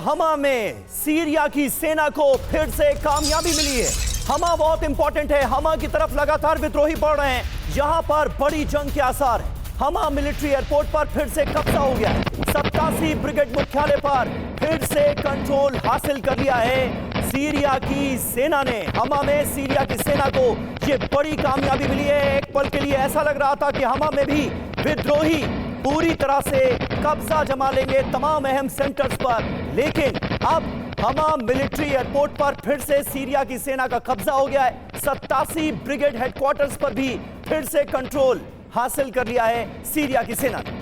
हमा में सीरिया की सेना को फिर से कामयाबी मिली है। हमा बहुत इंपॉर्टेंट है। हमा की तरफ लगातार विद्रोही बढ़ रहे हैं। यहां पर बड़ी जंग के आसार हैं। हमा मिलिट्री एयरपोर्ट पर फिर से कब्जा हो गया है। 87 ब्रिगेड मुख्यालय पर फिर से कंट्रोल हासिल कर लिया है सीरिया की सेना ने। हमा में सीरिया की सेना को यह बड़ी कामयाबी मिली है। एक पल के लिए ऐसा लग रहा था कि हमा में भी विद्रोही पूरी तरह से कब्जा जमा लेंगे तमाम अहम सेंटर्स पर, लेकिन अब हमा मिलिट्री एयरपोर्ट पर फिर से सीरिया की सेना का कब्जा हो गया है। 87 ब्रिगेड हेडक्वार्टर्स पर भी फिर से कंट्रोल हासिल कर लिया है सीरिया की सेना ने।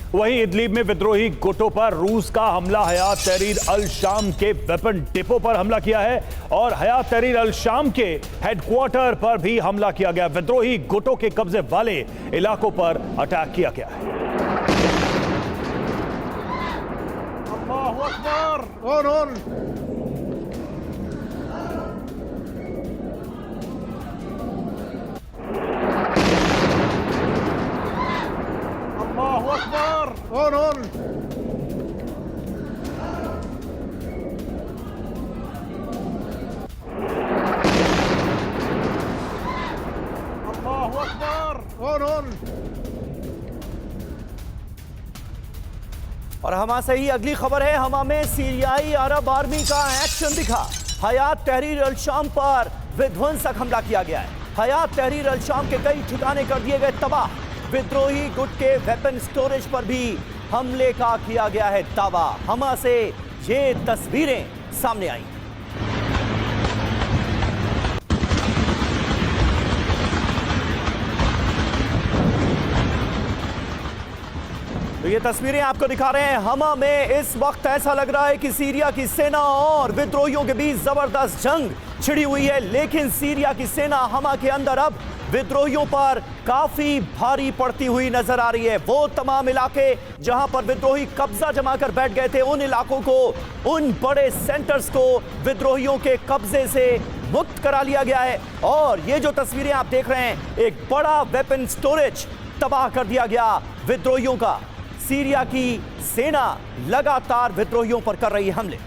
वहीं इदलिब में विद्रोही गुटों पर रूस का हमला। हयात तहरीर अल शाम के वेपन डिपो पर हमला किया है और हयात तहरीर अल शाम के हेडक्वार्टर पर भी हमला किया गया। विद्रोही गुटों के कब्जे वाले इलाकों पर अटैक किया गया है। अल्लाहु Akbar. On. Allahu Akbar. On. और हमा से ही अगली खबर है। हमा में सीरियाई अरब आर्मी का एक्शन दिखा। हयात तहरीर अल शाम पर विध्वंसक हमला किया गया है। हयात तहरीर अल शाम के कई ठिकाने कर दिए गए तबाह। विद्रोही गुट के वेपन स्टोरेज पर भी हमले का किया गया है दावा। हमा से ये तस्वीरें सामने आई। तो ये तस्वीरें आपको दिखा रहे हैं। हमा में इस वक्त ऐसा लग रहा है कि सीरिया की सेना और विद्रोहियों के बीच जबरदस्त जंग छिड़ी हुई है, लेकिन सीरिया की सेना हमा के अंदर अब विद्रोहियों पर काफी भारी पड़ती हुई नजर आ रही है। वो तमाम इलाके जहां पर विद्रोही कब्जा जमा कर बैठ गए थे, उन इलाकों को, उन बड़े सेंटर्स को विद्रोहियों के कब्जे से मुक्त करा लिया गया है। और ये जो तस्वीरें आप देख रहे हैं, एक बड़ा वेपन स्टोरेज तबाह कर दिया गया विद्रोहियों का। सीरिया की सेना लगातार विद्रोहियों पर कर रही है हमले।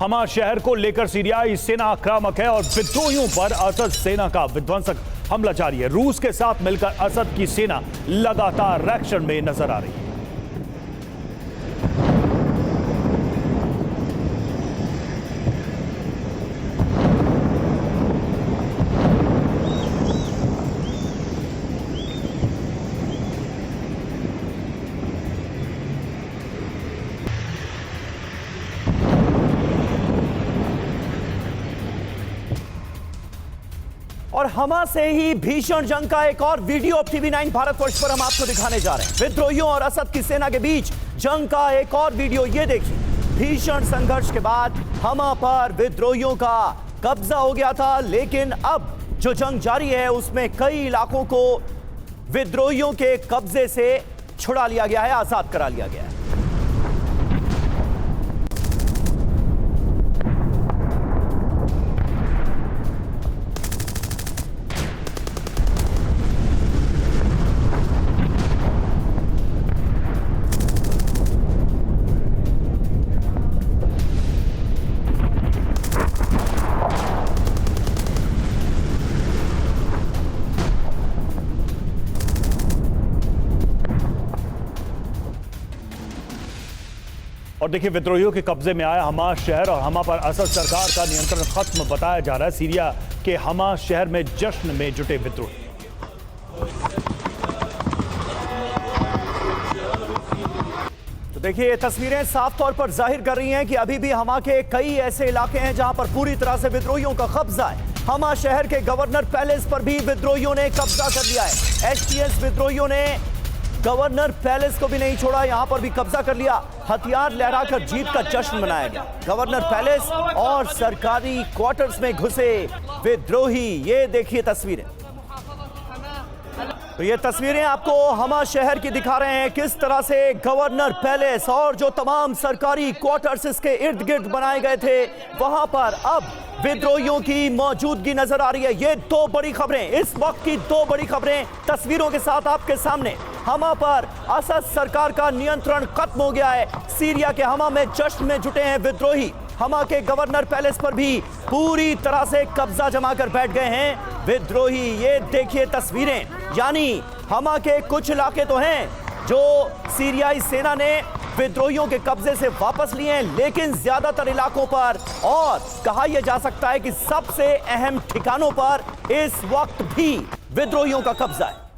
हमा शहर को लेकर सीरियाई सेना आक्रामक है और विद्रोहियों पर असद सेना का विध्वंसक हमला जारी है। रूस के साथ मिलकर असद की सेना लगातार एक्शन में नजर आ रही है। और हमा से ही भीषण जंग का एक और वीडियो अब TV9 भारतवर्ष पर हम आपको दिखाने जा रहे हैं। विद्रोहियों और असद की सेना के बीच जंग का एक और वीडियो, ये देखिए। भीषण संघर्ष के बाद हमा पर विद्रोहियों का कब्जा हो गया था, लेकिन अब जो जंग जारी है उसमें कई इलाकों को विद्रोहियों के कब्जे से छुड़ा लिया गया है, आजाद करा लिया गया है। और देखिए, विद्रोहियों के कब्जे में आया हमा शहर और हमा पर असद सरकार का नियंत्रण खत्म बताया जा रहा है। सीरिया के हमा शहर में जश्न में जुटे विद्रोही। तो देखिए, ये तस्वीरें साफ तौर पर जाहिर कर रही हैं कि अभी भी हमा के कई ऐसे इलाके हैं जहां पर पूरी तरह से विद्रोहियों का कब्जा है। हमा शहर के गवर्नर पैलेस पर भी विद्रोहियों ने कब्जा कर लिया है। HTS विद्रोहियों ने गवर्नर पैलेस को भी नहीं छोड़ा, यहां पर भी कब्जा कर लिया। हथियार लहराकर जीत का जश्न मनाया गया। गवर्नर पैलेस और सरकारी क्वार्टर्स में घुसे विद्रोही। ये देखिए तस्वीरें। तो ये तस्वीरें आपको हमा शहर की दिखा रहे हैं, किस तरह से गवर्नर पैलेस और जो तमाम सरकारी क्वार्टर्स इसके इर्द गिर्द बनाए गए थे, वहां पर अब विद्रोहियों की मौजूदगी नजर आ रही है। ये दो बड़ी खबरें, इस वक्त की दो बड़ी खबरें तस्वीरों के साथ आपके सामने। हमा पर असद सरकार का नियंत्रण खत्म हो गया है। सीरिया के हमा में जश्न में जुटे हैं विद्रोही। हमा के गवर्नर पैलेस पर भी पूरी तरह से कब्जा जमाकर बैठ गए हैं विद्रोही। ये देखिए तस्वीरें, यानी हमा के कुछ इलाके तो हैं जो सीरियाई सेना ने विद्रोहियों के कब्जे से वापस लिए हैं, लेकिन ज्यादातर इलाकों पर और कहा यह जा सकता है कि सबसे अहम ठिकानों पर इस वक्त भी विद्रोहियों का कब्जा है।